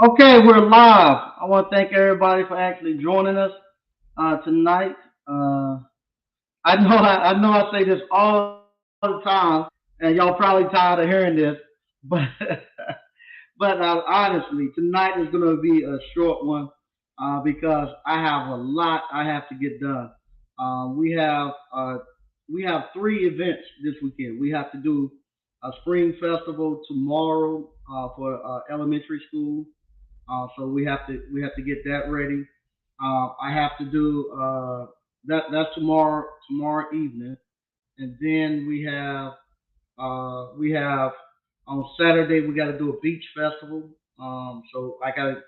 Okay, we're live. I want to thank everybody for actually joining us tonight. Uh, I know I say this all the time, and y'all probably tired of hearing this, but but honestly, tonight is going to be a short one because I have a lot I have to get done. Uh, we have uh, we have three events this weekend. We have to do a spring festival tomorrow for elementary school. So we have to get that ready. I have to do that's tomorrow evening, and then we have on Saturday we got to do a beach festival. So I got to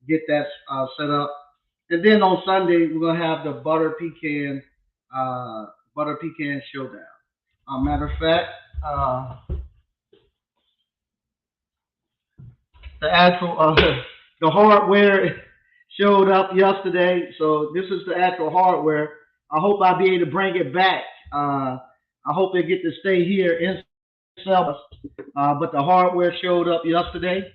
get that set up, and then on Sunday we're gonna have the uh, butter pecan showdown. Matter of fact, uh, the actual the hardware showed up yesterday, so this is the actual hardware. I hope I'll be able to bring it back. I hope they get to stay here in but the hardware showed up yesterday.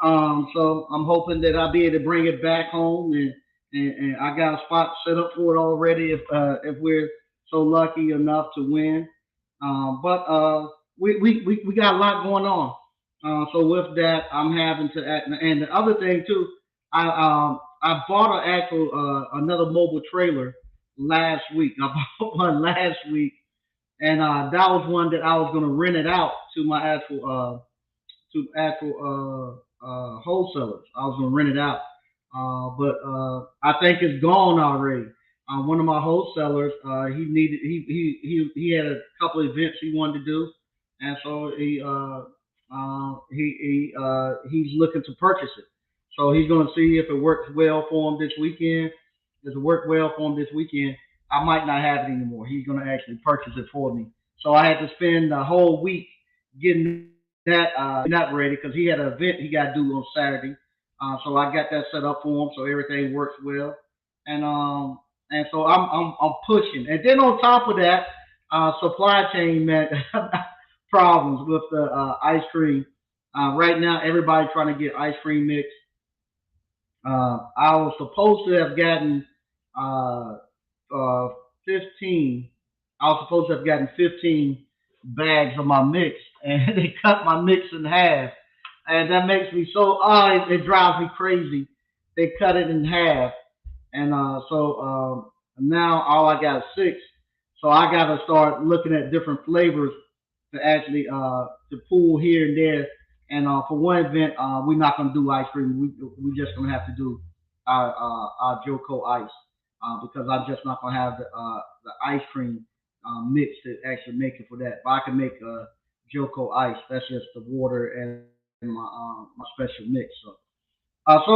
So I'm hoping that I'll be able to bring it back home, and I got a spot set up for it already if we're so lucky enough to win. But we got a lot going on. So with that, I'm having to act. And the other thing too, I bought an actual another mobile trailer last week. I bought one last week, and that was one that I was going to rent it out to my actual wholesalers. I was going to rent it out, but I think it's gone already. One of my wholesalers, he had a couple of events he wanted to do, and so he's looking to purchase it. So he's going to see if it works well for him this weekend. Does it work well for him this weekend? I might not have it anymore. He's going to actually purchase it for me. So I had to spend the whole week getting that ready because he had an event he got to do on Saturday. So I got that set up for him so everything works well. And so I'm pushing. And then on top of that, supply chain man problems with the ice cream. Right now, everybody trying to get ice cream mix. I was supposed to have gotten uh, 15. I was supposed to have gotten 15 bags of my mix, and they cut my mix in half, and that makes me so. It drives me crazy. They cut it in half, and so now all I got is six. So I got to start looking at different flavors to actually to pull here and there. And for one event, we're not gonna do ice cream. We just gonna have to do our Joko ice because I'm just not gonna have the ice cream mix to actually make it for that. But I can make Joko ice. That's just the water and my special mix. So that's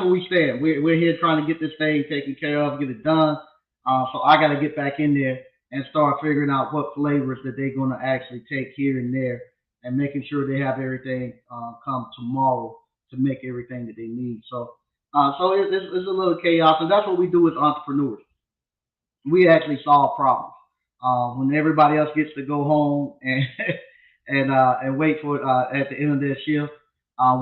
where we stand. We're here trying to get this thing taken care of, get it done. So I got to get back in there and start figuring out what flavors that they're going to actually take here and there, and making sure they have everything come tomorrow to make everything that they need. So it's a little chaos, and that's what we do as entrepreneurs. We actually solve problems. When everybody else gets to go home and and wait for at the end of their shift,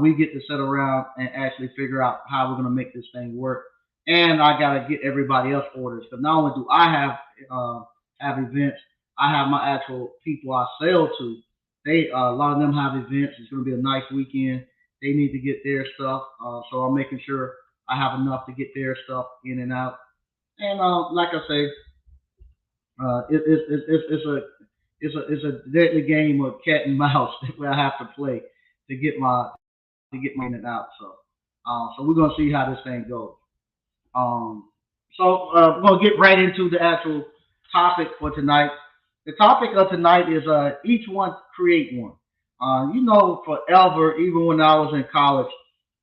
we get to sit around and actually figure out how we're going to make this thing work. And I got to get everybody else orders because not only do I have events, I have my actual people I sell to. They a lot of them have events. It's going to be a nice weekend. They need to get their stuff, so I'm making sure I have enough to get their stuff in and out. And like I say, it's a deadly game of cat and mouse that I have to play to get my in and out. So we're gonna see how this thing goes. Um, so we're gonna get right into the actual topic for tonight. The topic of tonight is each one create one. Forever, even when I was in college,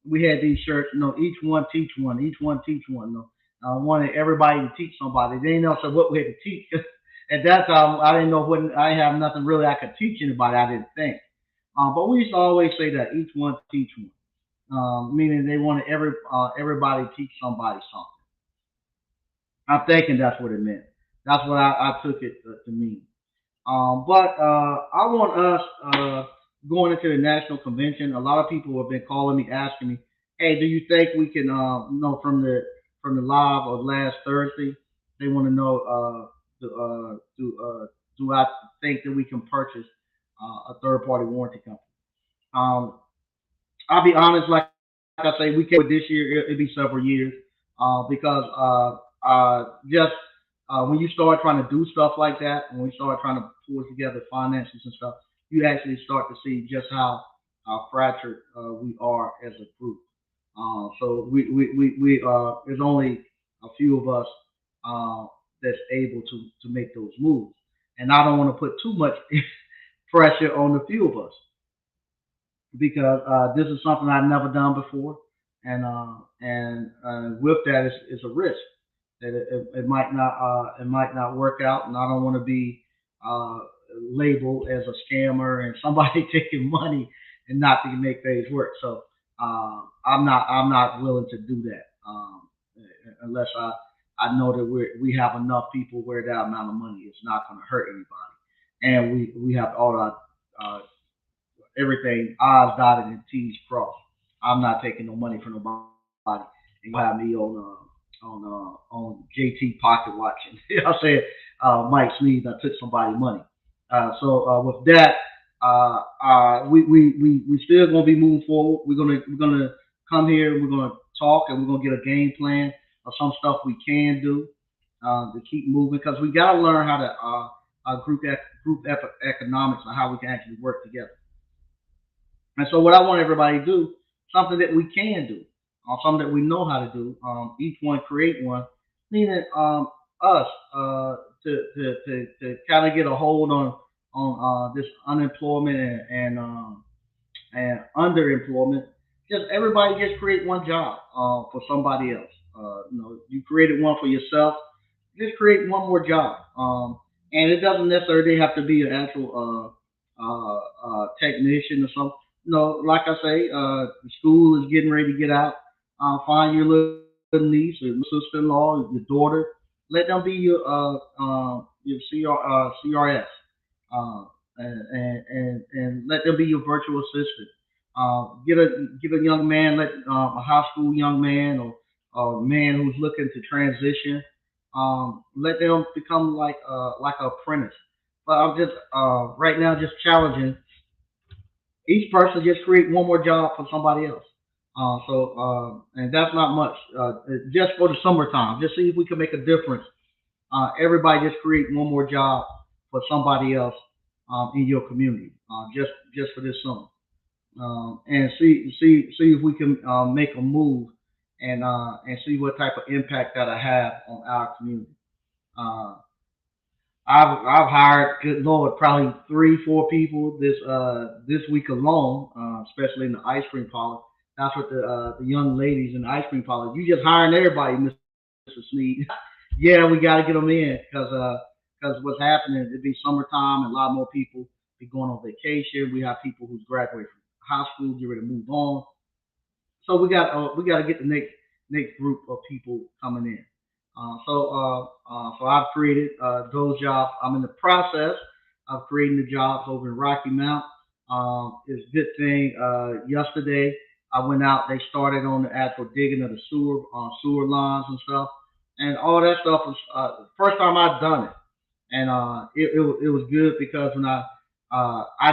we had these shirts. Each one teach one. Each one teach one. I wanted everybody to teach somebody. They didn't know so what we had to teach. At that time, I didn't know what I didn't have nothing really I could teach anybody. I didn't think. But we used to always say that each one teach one, meaning they wanted everybody to teach somebody something. I'm thinking that's what it meant. That's what I took it to mean. But I want us going into the national convention. A lot of people have been calling me, asking me, Hey, do you think we can, from the live of last Thursday? They want to know, do I think that we can purchase a third party warranty company? Um, I'll be honest, like I say, we can't do it this year. It'll be several years, because just when you start trying to do stuff like that, and when you start trying to pull together finances and stuff, you actually start to see just how fractured we are as a group. So there's only a few of us uh, that's able to make those moves, and I don't want to put too much pressure on the few of us because this is something I've never done before, and with that is a risk that it might not work out, and I don't want to be uh, labeled as a scammer and somebody taking money and not to make things work. So I'm not willing to do that unless I know that we have enough people where that amount of money is not going to hurt anybody, and we have all our everything I's dotted and T's crossed. I'm not taking no money from nobody, and you have me on JT pocket watching. I said Mike Sneeze. I took somebody money. So with that, we still gonna be moving forward. We're gonna come here. We're gonna talk, and we're gonna get a game plan of some stuff we can do to keep moving because we gotta learn how to economics and how we can actually work together. And so what I want everybody to do, something that we can do, something that we know how to do, each one create one, meaning us to kind of get a hold on this unemployment and underemployment. Just everybody just create one job for somebody else. You created one for yourself. Just create one more job. And it doesn't necessarily have to be an actual technician or something. No, like I say, school is getting ready to get out. Find your little niece or sister-in-law, your daughter. Let them be your CRS, uh, and let them be your virtual assistant. Get a young man, let a high school young man or a man who's looking to transition. Let them become like an apprentice. But I'm just right now just challenging each person just create one more job for somebody else. And that's not much. Just for the summertime, just see if we can make a difference. Everybody just create one more job for somebody else in your community, just for this summer, and see if we can make a move and see what type of impact that'll have on our community. Uh, I've hired, good lord, probably 3 4 people this week alone, especially in the ice cream parlor. That's what the young ladies in the ice cream parlor. You just hiring everybody, Mr. Sneed. Yeah, we got to get them in because what's happening? It'd be summertime and a lot more people be going on vacation. We have people who's graduated from high school, get ready to move on. So we got to get the next group of people coming in. So I've created those jobs. I'm in the process of creating the jobs over in Rocky Mount. It's a good thing. Yesterday I went out. They started on the actual digging of the sewer lines and stuff, and all that stuff was the first time I'd done it, and it was good because when I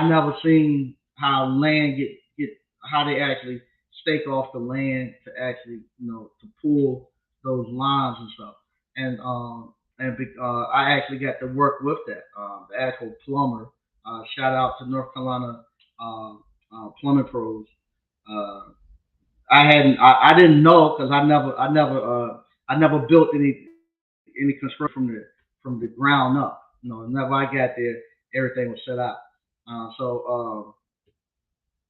never seen how land get how they actually stake off the land to actually to pull those lines and stuff, and I actually got to work with that the actual plumber. Shout out to North Carolina uh, plumbing pros. Uh, I didn't know because I never built any construction from the ground up. Whenever I got there, everything was set out. So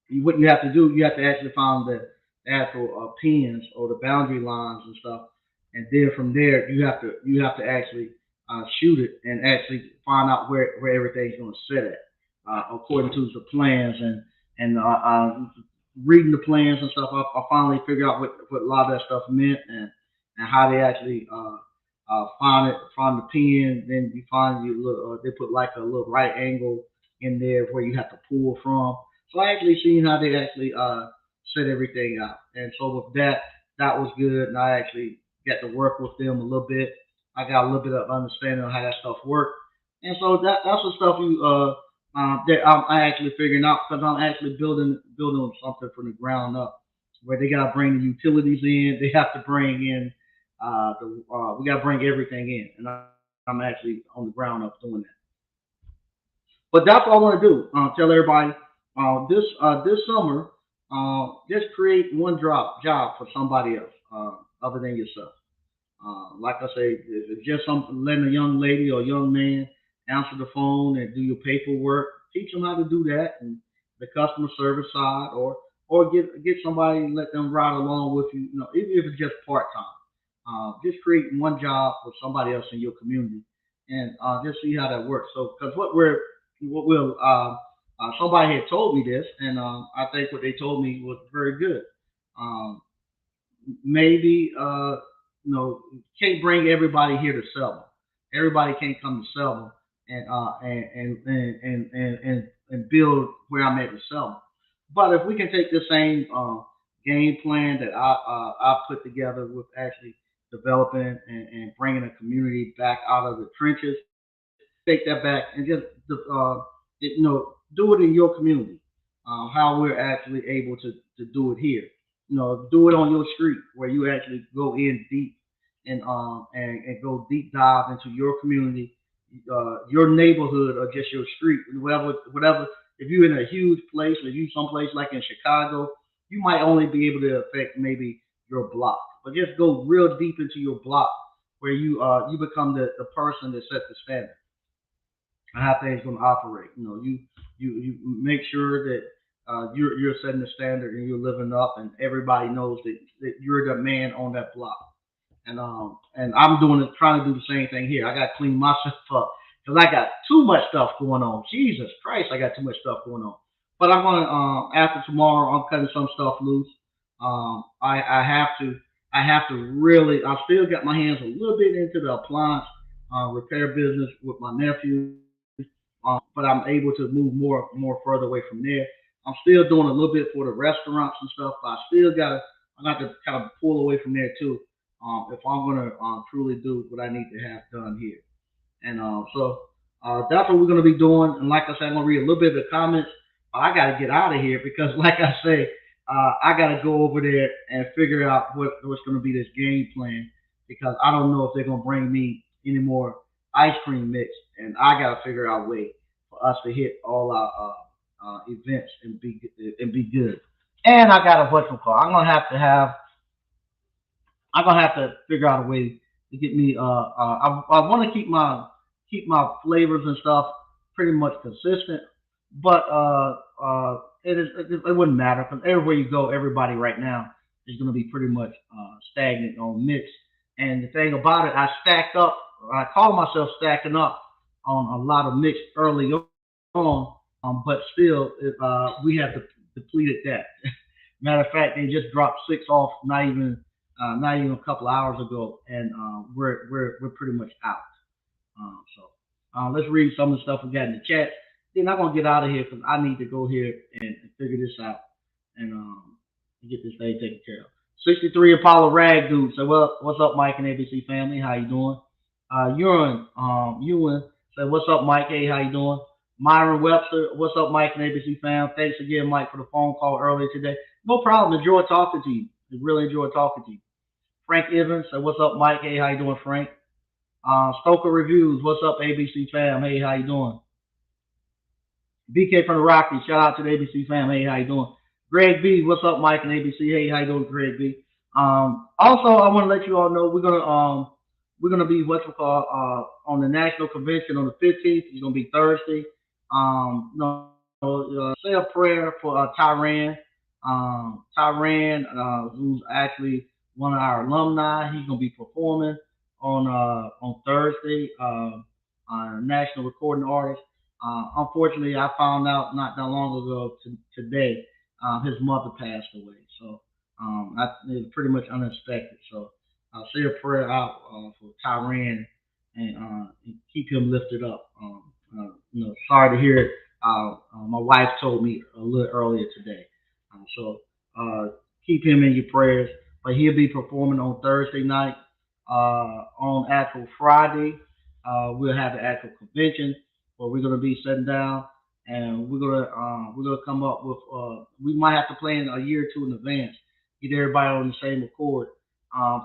what you have to do, you have to actually find the actual pins or the boundary lines and stuff, and then from there you have to actually shoot it and actually find out where everything's going to sit at according to the plans and reading the plans and stuff. I finally figured out what a lot of that stuff meant and how they actually find the pin. Then you find you look they put like a little right angle in there where you have to pull from. So I actually seen how they actually set everything out. And so with that, that was good, and I actually got to work with them a little bit. I got a little bit of understanding of how that stuff worked, and so that's the stuff that I'm actually figuring out because I'm actually building something from the ground up, where they got to bring the utilities in, they have to bring in we got to bring everything in, and I'm actually on the ground up doing that. But that's what I want to do. Tell everybody this summer, just create one job for somebody else other than yourself. Like I say, if it's just something letting a young lady or young man answer the phone and do your paperwork, teach them how to do that and the customer service side, or get somebody and let them ride along with you. You know, even if it's just part time. Just create one job for somebody else in your community, and just see how that works. So, because what will somebody had told me this, and I think what they told me was very good. Um, Maybe can't bring everybody here to sell them. Everybody can't come to sell them and and build where I'm at to sell them. But if we can take the same game plan that I put together with actually developing and bringing a community back out of the trenches, take that back and just do it in your community. How we're actually able to do it here. Do it on your street where you actually go in deep and go deep dive into your community, your neighborhood, or just your street, whatever. If you're in a huge place, or you someplace like in Chicago, you might only be able to affect maybe your block, but just go real deep into your block where you become the person that sets the standard and how things going to operate. You make sure that you're setting the standard and you're living up, and everybody knows that you're the man on that block. And I'm doing it, trying to do the same thing here. I got to clean myself up because I got too much stuff going on. Jesus Christ, I got too much stuff going on. But I'm gonna after tomorrow, I'm cutting some stuff loose. I have to really. I still got my hands a little bit into the appliance repair business with my nephew, but I'm able to move more further away from there. I'm still doing a little bit for the restaurants and stuff, but I got to kind of pull away from there too. If I'm gonna truly do what I need to have done here. And that's what we're going to be doing. And like I said, I'm going to read a little bit of the comments. But I got to get out of here because, like I say, I got to go over there and figure out what's going to be this game plan because I don't know if they're going to bring me any more ice cream mix. And I got to figure out a way for us to hit all our events and be good. And I got a what's it called? I'm gonna have to figure out a way to get me. I want to keep my flavors and stuff pretty much consistent, but it wouldn't matter because everywhere you go, everybody right now is going to be pretty much stagnant on mix. And the thing about it, I stacked up. I call myself stacking up on a lot of mix early on, but still, we have depleted that. Matter of fact, they just dropped six off, not even a couple hours ago, and we're pretty much out. Let's read some of the stuff we got in the chat. Then I'm gonna get out of here because I need to go here and figure this out and get this thing taken care of. 63 Apollo Rag dude. So well, what's up, Mike and ABC family? How you doing? Ewan said, what's up, Mike? Hey, how you doing? Myron Webster, what's up, Mike and ABC fam? Thanks again, Mike, for the phone call earlier today. No problem. Enjoy talking to you. Really enjoy talking to you. Frank Evans said, what's up, Mike? Hey, how you doing, Frank? Stoker Reviews, what's up, ABC fam? Hey, how you doing? BK from the Rockies, shout out to the ABC fam. Hey, how you doing? Greg B, what's up, Mike and ABC? Hey, how you doing, Greg B? Also, I want to let you all know we're gonna be what's it called on the national convention on the 15th. It's gonna be Thursday. Say a prayer for Tyran. Who's actually one of our alumni. He's gonna be performing on Thursday. National recording artist. Unfortunately, I found out not that long ago today his mother passed away. So it was pretty much unexpected. So I'll say a prayer out for Tyran and keep him lifted up. Sorry to hear it. My wife told me a little earlier today. So Uh, keep him in your prayers. But he'll be performing on Thursday night. On actual Friday, we'll have the actual convention where we're gonna be sitting down and we're gonna come up with. We might have to plan a year or two in advance, get everybody on the same accord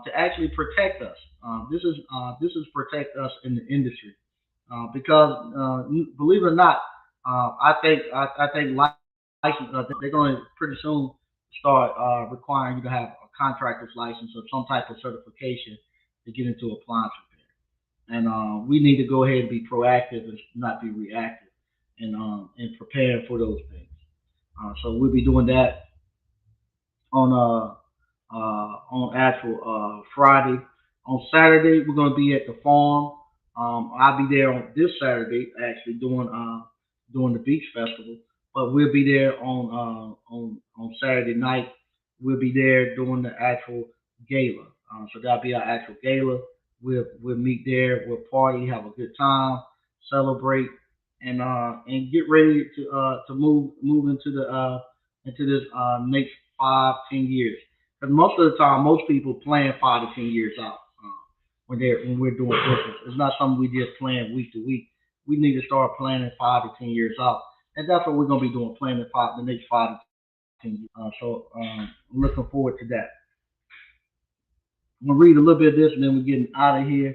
to actually protect us. This is protect us in the industry because believe it or not, I think license. They're going to pretty soon start requiring you to have a contractor's license or some type of certification to get into appliance repair. And we need to go ahead and be proactive and not be reactive and preparing for those things. So we'll be doing that on actual Friday. On Saturday, we're gonna be at the farm. I'll be there on this Saturday, actually doing the beach festival. But we'll be there on Saturday night. We'll be there doing the actual gala. So that'll be our actual gala. We'll meet there. We'll party, have a good time, celebrate, and get ready to move into this next 5, 10 years. Because most of the time, most people plan 5 to 10 years out when we're doing business. It's not something we just plan week to week. We need to start planning 5 to 10 years out, and that's what we're gonna be doing, planning the next 5 to 10 years. I'm looking forward to that. I'm gonna read a little bit of this, and then we're getting out of here.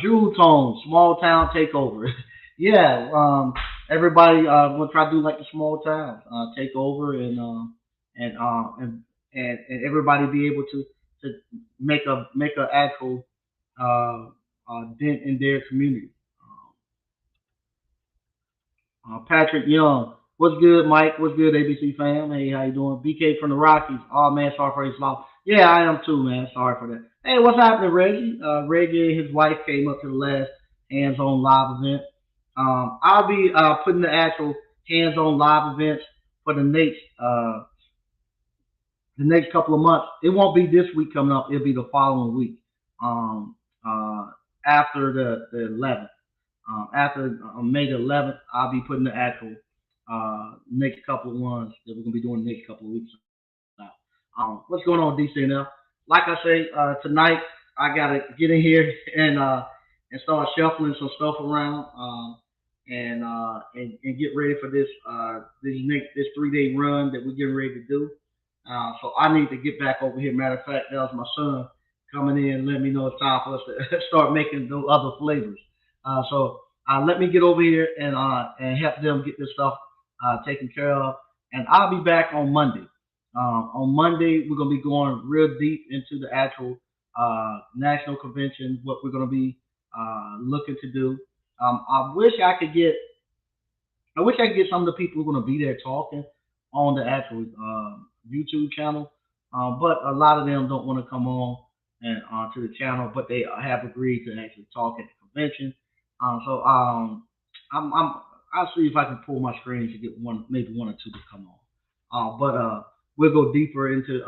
Jewel Tone, small town takeover. Yeah, everybody will try to do like the small towns, take over and and everybody be able to make a actual dent in their community. Patrick Young, what's good, Mike? What's good, ABC fam? Hey, how you doing? BK from the Rockies. Oh man, sorry for his loss. Yeah, I am too, man. Sorry for that. Hey, what's happening, Reggie? Reggie and his wife came up to the last hands-on live event. I'll be putting the actual hands-on live events for the next couple of months. It won't be this week coming up. It'll be the following week. Um, after the 11th. After May the 11th, I'll be putting the actual next couple of ones that we're gonna be doing the next couple of weeks now. What's going on, DCNL? Like I say, tonight I gotta get in here and start shuffling some stuff around and get ready for this 3 day run that we're getting ready to do. So I need to get back over here. Matter of fact, that was my son coming in and letting me know it's time for us to start making those other flavors. So let me get over here and help them get this stuff taken care of. And I'll be back on Monday. On Monday, we're gonna be going real deep into the actual national convention. What we're gonna be looking to do. I wish I could get I wish I could get some of the people who are going to be there talking on the actual YouTube channel, but a lot of them don't want to come on and to the channel, but they have agreed to actually talk at the convention. So I'm I'll see if I can pull my strings to get one, maybe one or two to come on. But we'll go deeper into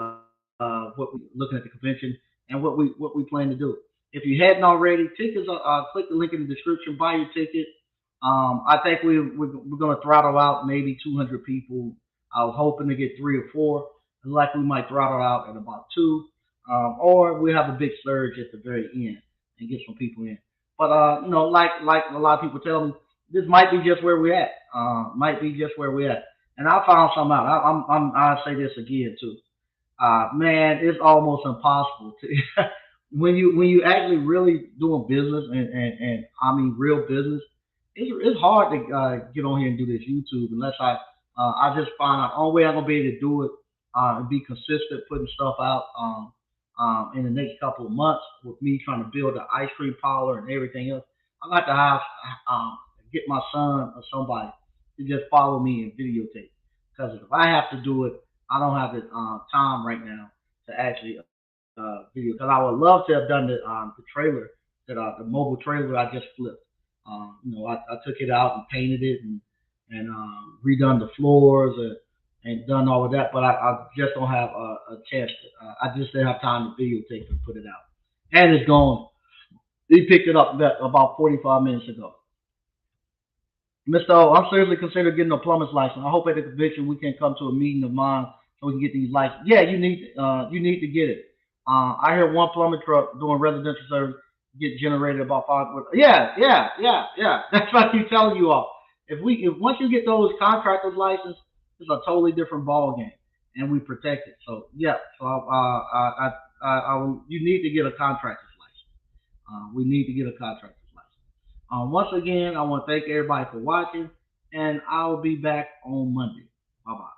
what we looking at the convention and what we plan to do. If you hadn't already, tickets click the link in the description, buy your ticket. I think we're going to throttle out maybe 200 people. I was hoping to get three or four. It's like we might throttle out at about two, or we have a big surge at the very end and get some people in. But like a lot of people tell me, this might be just where we're at. Might be just where we're at. And I found something out. I'll say this again too. Man, it's almost impossible to when you actually really doing business and I mean real business. It's hard to get on here and do this YouTube unless I just find out the only way I'm gonna be able to do it and be consistent putting stuff out in the next couple of months with me trying to build an ice cream parlor and everything else. I'm gonna have to have get my son or somebody to just follow me and videotape because if I have to do it, I don't have the time right now to actually video. Because I would love to have done the trailer the mobile trailer I just flipped. I took it out and painted it and redone the floors and done all of that, but I just don't have a chance. I just didn't have time to videotape and put it out. And it's gone. He picked it up about 45 minutes ago. Mr. O, I'm seriously considering getting a plumber's license. I hope at the convention we can come to a meeting of mine so we can get these licenses. Yeah, you need to get it. I hear one plumber truck doing residential service get generated about five. Yeah, yeah, yeah, yeah. That's what I keep telling you all. If once you get those contractors license, it's a totally different ball game, and we protect it. So yeah, so you need to get a contractor's license. We need to get a contractor's license. Once again, I want to thank everybody for watching, and I will be back on Monday. Bye bye.